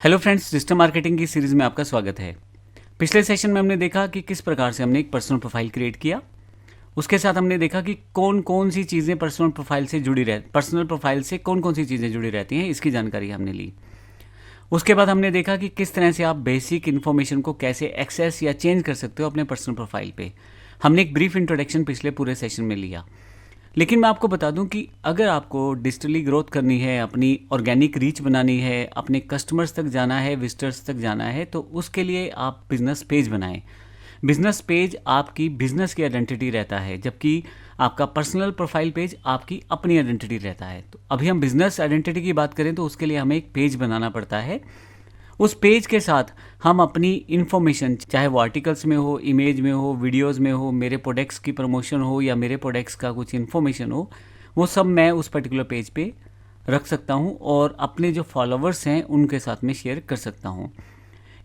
Hello friends, digital marketing की series में आपका स्वागत है। पिछले सेशन में हमने देखा कि किस प्रकार से हमने एक पर्सनल प्रोफाइल क्रिएट किया। उसके साथ हमने देखा कि कौन कौन सी चीज़ें पर्सनल प्रोफाइल से कौन कौन सी चीज़ें जुड़ी रहती हैं, इसकी जानकारी हमने ली। उसके बाद हमने देखा कि किस तरह से आप बेसिक इन्फॉर्मेशन को कैसे एक्सेस या चेंज कर सकते हो अपने पर्सनल प्रोफाइल पे। हमने एक ब्रीफ इंट्रोडक्शन पिछले पूरे सेशन में लिया। लेकिन मैं आपको बता दूं कि अगर आपको डिजिटली ग्रोथ करनी है, अपनी ऑर्गेनिक रीच बनानी है, अपने कस्टमर्स तक जाना है, विजिटर्स तक जाना है, तो उसके लिए आप बिज़नेस पेज बनाएं। बिज़नेस पेज आपकी बिज़नेस की आइडेंटिटी रहता है, जबकि आपका पर्सनल प्रोफाइल पेज आपकी अपनी आइडेंटिटी रहता है। तो अभी हम बिज़नेस आइडेंटिटी की बात करें तो उसके लिए हमें एक पेज बनाना पड़ता है। उस पेज के साथ हम अपनी इन्फॉर्मेशन, चाहे वो आर्टिकल्स में हो, इमेज में हो, वीडियोस में हो, मेरे प्रोडक्ट्स की प्रमोशन हो या मेरे प्रोडक्ट्स का कुछ इन्फॉर्मेशन हो, वो सब मैं उस पर्टिकुलर पेज पे रख सकता हूँ और अपने जो फॉलोवर्स हैं उनके साथ में शेयर कर सकता हूँ।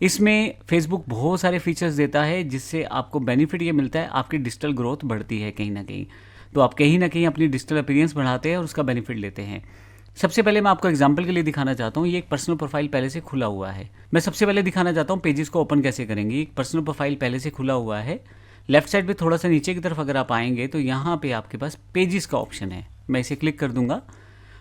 इसमें फेसबुक बहुत सारे फीचर्स देता है जिससे आपको बेनिफिट ये मिलता है, आपकी डिजिटल ग्रोथ बढ़ती है कहीं ना कहीं। तो आप कहीं ना कहीं अपनी डिजिटल अपीयरेंस बढ़ाते हैं और उसका बेनिफिट लेते हैं। सबसे पहले मैं आपको एग्जांपल के लिए दिखाना चाहता हूँ, ये एक पर्सनल प्रोफाइल पहले से खुला हुआ है। मैं सबसे पहले दिखाना चाहता हूँ पेजेस को ओपन कैसे करेंगे। एक पर्सनल प्रोफाइल पहले से खुला हुआ है। लेफ्ट साइड पे थोड़ा सा नीचे की तरफ अगर आप आएंगे तो यहाँ पे आपके पास पेजेस का ऑप्शन है। मैं इसे क्लिक कर दूंगा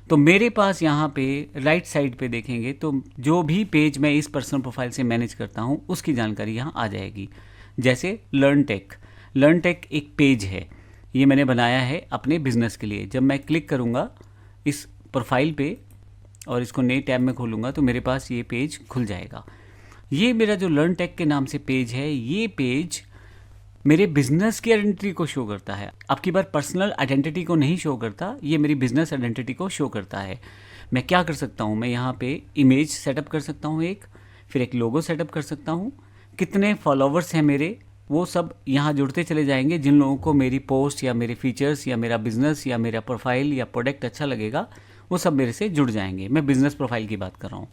तो मेरे पास यहाँ पे राइट साइड पे देखेंगे तो जो भी पेज मैं इस पर्सनल प्रोफाइल से मैनेज करता हूँ उसकी जानकारी यहाँ आ जाएगी। जैसे लर्न टेक एक पेज है, ये मैंने बनाया है अपने बिजनेस के लिए। जब मैं क्लिक करूँगा इस प्रोफाइल पे और इसको नए टैब में खोलूँगा तो मेरे पास ये पेज खुल जाएगा। ये मेरा जो लर्न टेक के नाम से पेज है, ये पेज मेरे बिजनेस की आइडेंटिटी को शो करता है। अब की बार पर्सनल आइडेंटिटी को नहीं शो करता, ये मेरी बिजनेस आइडेंटिटी को शो करता है। मैं क्या कर सकता हूँ, मैं यहाँ पे इमेज सेटअप कर सकता हूँ फिर एक लोगो सेटअप कर सकता हूँ। कितने फॉलोवर्स हैं मेरे, वो सब यहाँ जुड़ते चले जाएंगे। जिन लोगों को मेरी पोस्ट या मेरे फीचर्स या मेरा बिजनेस या मेरा प्रोफाइल या प्रोडक्ट अच्छा लगेगा वो सब मेरे से जुड़ जाएंगे। मैं बिजनेस प्रोफाइल की बात कर रहा हूँ।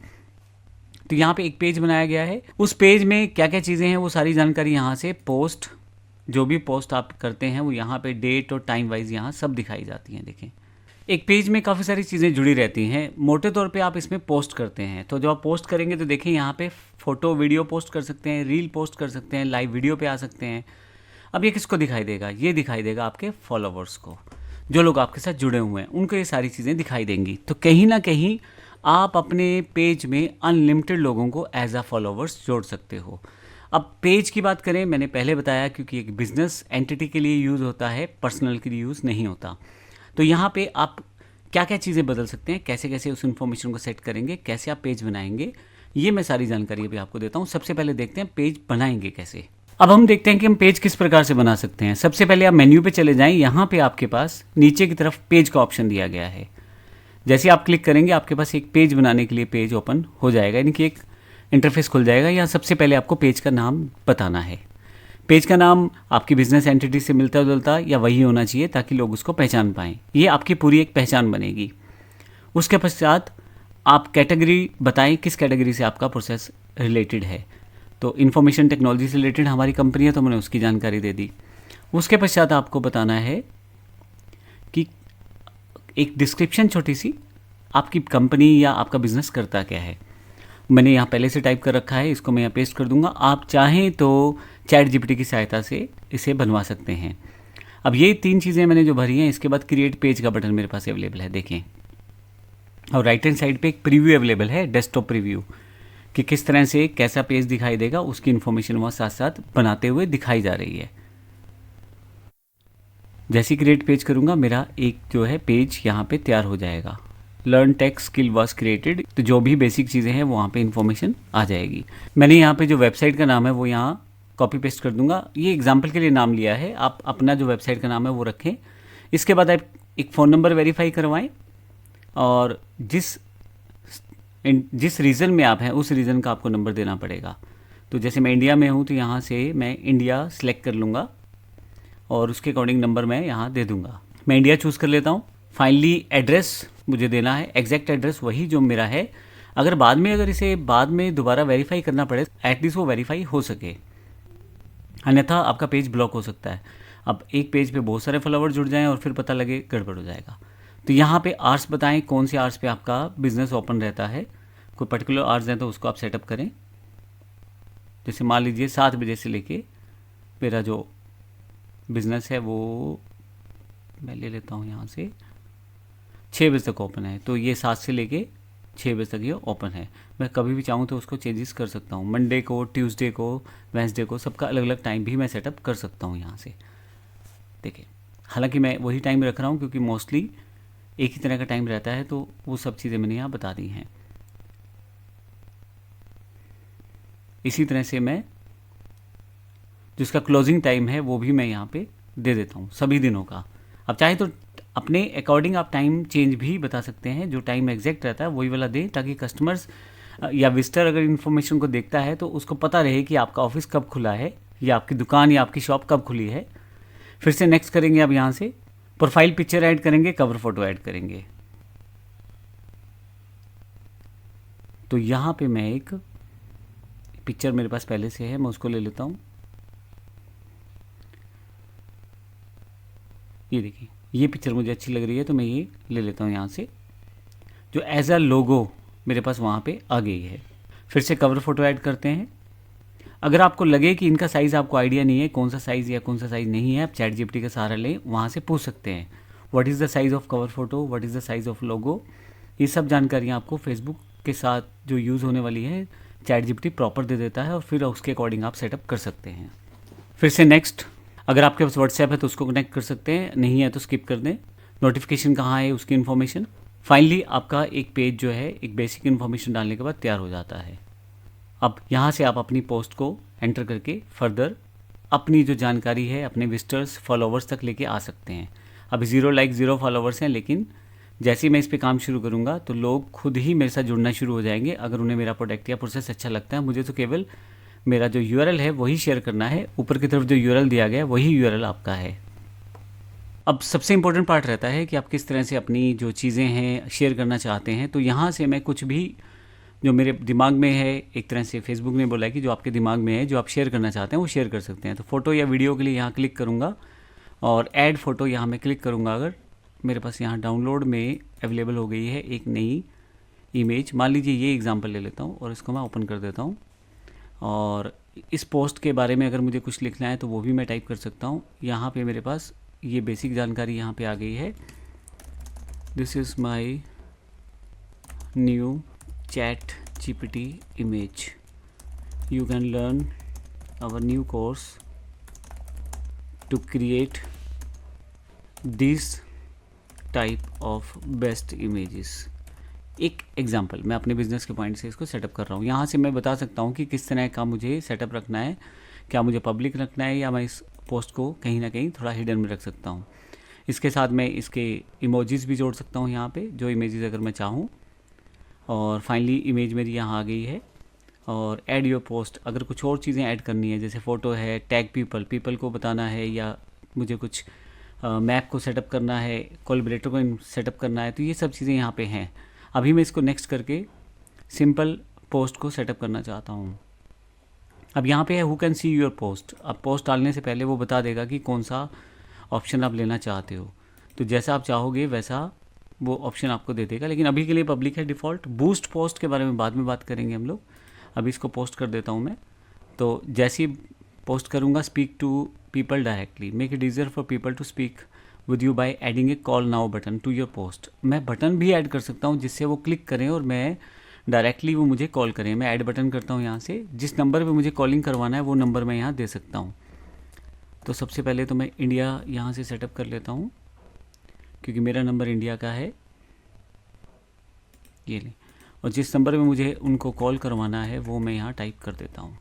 तो यहाँ पे एक पेज बनाया गया है। उस पेज में क्या क्या चीज़ें हैं वो सारी जानकारी यहाँ से जो भी पोस्ट आप करते हैं वो यहाँ पे डेट और टाइम वाइज यहाँ सब दिखाई जाती हैं। देखें, एक पेज में काफ़ी सारी चीज़ें जुड़ी रहती हैं। मोटे तौर पे आप इसमें पोस्ट करते हैं तो जब आप पोस्ट करेंगे तो देखें यहाँ पे फ़ोटो वीडियो पोस्ट कर सकते हैं, रील पोस्ट कर सकते हैं, लाइव वीडियो पे आ सकते हैं। अब ये किसको दिखाई देगा, ये दिखाई देगा आपके फॉलोवर्स को, जो लोग आपके साथ जुड़े हुए हैं उनको ये सारी चीज़ें दिखाई देंगी। तो कहीं ना कहीं आप अपने पेज में अनलिमिटेड लोगों को एज अ फॉलोवर्स जोड़ सकते हो। अब पेज की बात करें, मैंने पहले बताया क्योंकि एक बिजनेस एंटिटी के लिए यूज़ होता है, पर्सनल के लिए यूज़ नहीं होता। तो यहाँ पे आप क्या क्या चीज़ें बदल सकते हैं, कैसे कैसे उस इन्फॉर्मेशन को सेट करेंगे, कैसे आप पेज बनाएंगे, ये मैं सारी जानकारी अभी आपको देता हूँ। सबसे पहले देखते हैं पेज बनाएंगे कैसे। अब हम देखते हैं कि हम पेज किस प्रकार से बना सकते हैं। सबसे पहले आप मेन्यू पे चले जाएं, यहाँ पे आपके पास नीचे की तरफ पेज का ऑप्शन दिया गया है। जैसे आप क्लिक करेंगे आपके पास एक पेज बनाने के लिए पेज ओपन हो जाएगा, यानी कि एक इंटरफेस खुल जाएगा। यहाँ सबसे पहले आपको पेज का नाम बताना है। पेज का नाम आपकी बिजनेस एंटिटी से मिलता जुलता या वही होना चाहिए ताकि लोग उसको पहचान पाएँ। ये आपकी पूरी एक पहचान बनेगी। उसके पश्चात आप कैटेगरी बताएं, किस कैटेगरी से आपका प्रोसेस रिलेटेड है। तो इन्फॉर्मेशन टेक्नोलॉजी से रिलेटेड हमारी कंपनी है तो मैंने उसकी जानकारी दे दी। उसके पश्चात आपको बताना है कि एक डिस्क्रिप्शन छोटी सी, आपकी कंपनी या आपका बिजनेस करता क्या है। मैंने यहाँ पहले से टाइप कर रखा है, इसको मैं यहाँ पेस्ट कर दूंगा। आप चाहें तो चैट जीपीटी की सहायता से इसे बनवा सकते हैं। अब ये 3 चीज़ें मैंने जो भरी हैं, इसके बाद क्रिएट पेज का बटन मेरे पास अवेलेबल है, देखें। और राइट हैंड साइड पे एक प्रीव्यू अवेलेबल है, डेस्कटॉप प्रीव्यू, कि किस तरह से कैसा पेज दिखाई देगा, उसकी इन्फॉर्मेशन वहाँ साथ साथ बनाते हुए दिखाई जा रही है। जैसे क्रिएट पेज करूँगा मेरा एक जो है पेज यहाँ पे तैयार हो जाएगा। Learn tech skill was created, तो जो भी बेसिक चीज़ें हैं वो वहाँ पे इन्फॉर्मेशन आ जाएगी। मैंने यहाँ पे जो वेबसाइट का नाम है वो यहाँ कॉपी पेस्ट कर दूंगा। ये एग्जाम्पल के लिए नाम लिया है, आप अपना जो वेबसाइट का नाम है वो रखें। इसके बाद आप एक फ़ोन नंबर वेरीफाई करवाएं और जिस रीजन में आप हैं उस रीजन का आपको नंबर देना पड़ेगा। तो जैसे मैं इंडिया में हूँ तो यहाँ से मैं इंडिया सेलेक्ट कर लूँगा और उसके अकॉर्डिंग नंबर मैं यहाँ दे दूँगा। मैं इंडिया चूज़ कर लेता हूँ। फाइनली एड्रेस मुझे देना है, एग्जैक्ट एड्रेस वही जो मेरा है। अगर इसे बाद में दोबारा वेरीफाई करना पड़े, एटलीस्ट वो वेरीफाई हो सके, अन्यथा आपका पेज ब्लॉक हो सकता है। अब एक पेज पे बहुत सारे फॉलोवर जुड़ जाएं और फिर पता लगे गड़बड़ हो जाएगा। तो यहाँ पे आवर्स बताएं, कौन से आवर्स पे आपका बिजनेस ओपन रहता है, कोई पर्टिकुलर आवर्स हैं तो उसको आप सेटअप करें। जैसे मान लीजिए 7 बजे से लेके मेरा जो बिज़नेस है वो मैं ले लेता हूँ यहाँ से 6 बजे तक ओपन है, तो ये 7 से लेके 6 बजे तक ये ओपन है। मैं कभी भी चाहूँ तो उसको चेंजेस कर सकता हूँ। मंडे को, ट्यूसडे को, वेंसडे को, सबका अलग अलग टाइम भी मैं सेटअप कर सकता हूँ यहाँ से। देखिए, हालांकि मैं वही टाइम रख रहा हूँ क्योंकि मोस्टली एक ही तरह का टाइम रहता है, तो वो सब चीज़ें मैंने यहाँ बता दी हैं। इसी तरह से मैं जिसका क्लोजिंग टाइम है वो भी मैं यहाँ पे दे देता हूँ सभी दिनों का। अब चाहे तो अपने अकॉर्डिंग आप टाइम चेंज भी बता सकते हैं, जो टाइम एग्जैक्ट रहता है वही वाला दें, ताकि कस्टमर्स या विजिटर अगर इन्फॉर्मेशन को देखता है तो उसको पता रहे कि आपका ऑफिस कब खुला है या आपकी दुकान या आपकी शॉप कब खुली है। फिर से नेक्स्ट करेंगे, अब यहाँ से प्रोफाइल पिक्चर ऐड करेंगे, कवर फोटो ऐड करेंगे। तो यहाँ पे मैं एक पिक्चर मेरे पास पहले से है, मैं उसको ले लेता हूँ। ये देखिए, ये पिक्चर मुझे अच्छी लग रही है तो मैं ये ले लेता हूँ यहाँ से, जो एज अ लोगो मेरे पास वहाँ पे आ गई है। फिर से कवर फोटो ऐड करते हैं। अगर आपको लगे कि इनका साइज़ आपको आइडिया नहीं है कौन सा साइज़ या कौन सा साइज़ नहीं है, आप चैट जीपीटी का सहारा लें, वहाँ से पूछ सकते हैं what is the size of cover photo, what is the size of logo. ये सब जानकारियाँ आपको फेसबुक के साथ जो यूज़ होने वाली है चैट जीपीटी प्रॉपर दे देता है, और फिर उसके अकॉर्डिंग आप सेटअप कर सकते हैं। फिर से नेक्स्ट, अगर आपके पास व्हाट्सएप है तो उसको कनेक्ट कर सकते हैं, नहीं है तो स्किप कर दें। नोटिफिकेशन कहाँ है उसकी इन्फॉर्मेशन। फाइनली आपका एक पेज जो है एक बेसिक इन्फॉर्मेशन डालने के बाद तैयार हो जाता है। अब यहाँ से आप अपनी पोस्ट को एंटर करके फर्दर अपनी जो जानकारी है अपने विजिटर्स फॉलोवर्स तक लेके आ सकते हैं। अभी 0 लाइक 0 फॉलोवर्स हैं, लेकिन जैसे ही मैं इस पे काम शुरू करूँगा तो लोग खुद ही मेरे साथ जुड़ना शुरू हो जाएंगे। अगर उन्हें मेरा प्रोडक्ट या प्रोसेस अच्छा लगता है, मुझे तो केवल मेरा जो यूआरएल है वही शेयर करना है। ऊपर की तरफ जो यूआरएल दिया गया है वही यूआरएल आपका है। अब सबसे इम्पोर्टेंट पार्ट रहता है कि आप किस तरह से अपनी जो चीज़ें हैं शेयर करना चाहते हैं। तो यहाँ से मैं कुछ भी जो मेरे दिमाग में है, एक तरह से फेसबुक ने बोला है कि जो आपके दिमाग में है जो आप शेयर करना चाहते हैं वो शेयर कर सकते हैं। तो फोटो या वीडियो के लिए यहाँ क्लिक करूँगा और ऐड फोटो यहाँ मैं क्लिक करूँगा। अगर मेरे पास यहाँ डाउनलोड में अवेलेबल हो गई है एक नई इमेज, मान लीजिए ये एग्जांपल ले लेता हूँ और इसको मैं ओपन कर देता हूँ, और इस पोस्ट के बारे में अगर मुझे कुछ लिखना है तो वो भी मैं टाइप कर सकता हूँ। यहाँ पे मेरे पास ये बेसिक जानकारी यहाँ पे आ गई है। This is my new chat GPT image. You can learn our new course to create this type of best images. एक एग्जाम्पल मैं अपने बिजनेस के पॉइंट से इसको सेटअप कर रहा हूँ। यहाँ से मैं बता सकता हूँ कि किस तरह का मुझे सेटअप रखना है, क्या मुझे पब्लिक रखना है या मैं इस पोस्ट को कहीं ना कहीं थोड़ा हिडन में रख सकता हूँ। इसके साथ मैं इसके इमोजीज भी जोड़ सकता हूँ यहाँ पे, जो इमेजेस अगर मैं चाहूँ। और फाइनली इमेज मेरी यहाँ आ गई है। और ऐड योर पोस्ट, अगर कुछ और चीज़ें ऐड करनी है जैसे फ़ोटो है, टैग पीपल को बताना है, या मुझे कुछ मैप को सेटअप करना है, कोलैबोरेटर को सेटअप करना है, तो ये सब चीज़ें यहाँ पे हैं। अभी मैं इसको नेक्स्ट करके सिंपल पोस्ट को सेटअप करना चाहता हूँ। अब यहाँ पे है who can see your post. अब पोस्ट डालने से पहले वो बता देगा कि कौन सा ऑप्शन आप लेना चाहते हो, तो जैसा आप चाहोगे वैसा वो ऑप्शन आपको दे देगा, लेकिन अभी के लिए पब्लिक है डिफ़ॉल्ट। बूस्ट पोस्ट के बारे में बाद में बात करेंगे हम लोग। अभी इसको पोस्ट कर देता हूँ मैं। तो जैसे ही पोस्ट करूँगा, speak to people directly, make it easier for people to speak with you by adding a call now button to your post. मैं बटन भी ऐड कर सकता हूँ जिससे वो क्लिक करें और मैं डायरेक्टली वो मुझे कॉल करें। मैं ऐड बटन करता हूँ यहाँ से, जिस नंबर पर मुझे कॉलिंग करवाना है वो नंबर मैं यहाँ दे सकता हूँ। तो सबसे पहले तो मैं इंडिया यहाँ से सेटअप कर लेता हूँ क्योंकि मेरा नंबर इंडिया का है, ये लें। और जिस नंबर में मुझे उनको कॉल करवाना है वो मैं यहाँ टाइप कर देता हूँ।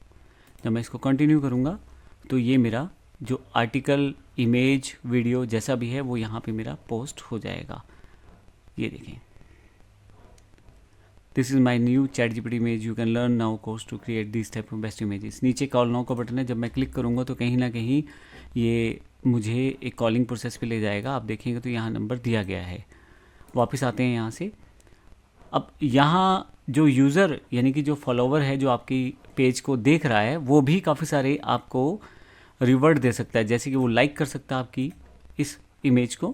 जब मैं इसको कंटिन्यू करूँगा तो ये मेरा जो आर्टिकल, इमेज, वीडियो जैसा भी है वो यहाँ पे मेरा पोस्ट हो जाएगा। ये देखें, this is my new chat GPT image, you can learn now course to create this type of best images. नीचे कॉल नाउ का बटन है, जब मैं क्लिक करूँगा तो कहीं ना कहीं ये मुझे एक कॉलिंग प्रोसेस पे ले जाएगा। आप देखेंगे तो यहाँ नंबर दिया गया है। वापस आते हैं यहाँ से। अब यहाँ जो यूज़र यानी कि जो फॉलोवर है जो आपकी पेज को देख रहा है वो भी काफ़ी सारे आपको रिवॉर्ड दे सकता है, जैसे कि वो लाइक कर सकता है आपकी इस इमेज को,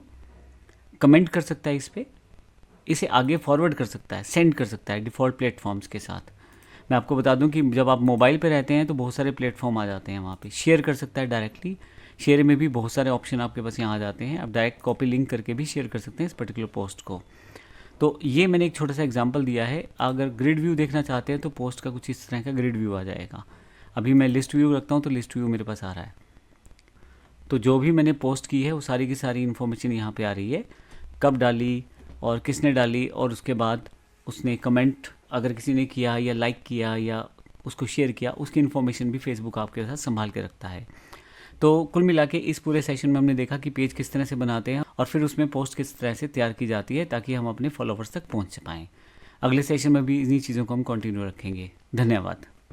कमेंट कर सकता है इस पर, इसे आगे फॉरवर्ड कर सकता है, सेंड कर सकता है डिफ़ॉल्ट प्लेटफॉर्म्स के साथ। मैं आपको बता दूं कि जब आप मोबाइल पे रहते हैं तो बहुत सारे प्लेटफॉर्म आ जाते हैं वहाँ पे, शेयर कर सकता है डायरेक्टली। शेयर में भी बहुत सारे ऑप्शन आपके पास यहाँ आ जाते हैं, आप डायरेक्ट कॉपी लिंक करके भी शेयर कर सकते हैं इस पर्टिकुलर पोस्ट को। तो ये मैंने एक छोटा सा एग्जांपल दिया है। अगर ग्रिड व्यू देखना चाहते हैं तो पोस्ट का कुछ इस तरह का ग्रिड व्यू आ जाएगा। अभी मैं लिस्ट व्यू रखता हूँ तो लिस्ट व्यू मेरे पास आ रहा है। तो जो भी मैंने पोस्ट की है वो सारी की सारी इन्फॉर्मेशन यहाँ पे आ रही है, कब डाली और किसने डाली, और उसके बाद उसने कमेंट अगर किसी ने किया या लाइक किया या उसको शेयर किया, उसकी इन्फॉर्मेशन भी फेसबुक आपके साथ संभाल के रखता है। तो कुल मिला के इस पूरे सेशन में हमने देखा कि पेज किस तरह से बनाते हैं और फिर उसमें पोस्ट किस तरह से तैयार की जाती है ताकि हम अपने फॉलोवर्स तक पहुंच पाएँ। अगले सेशन में भी इन्हीं चीज़ों को हम कंटिन्यू रखेंगे। धन्यवाद।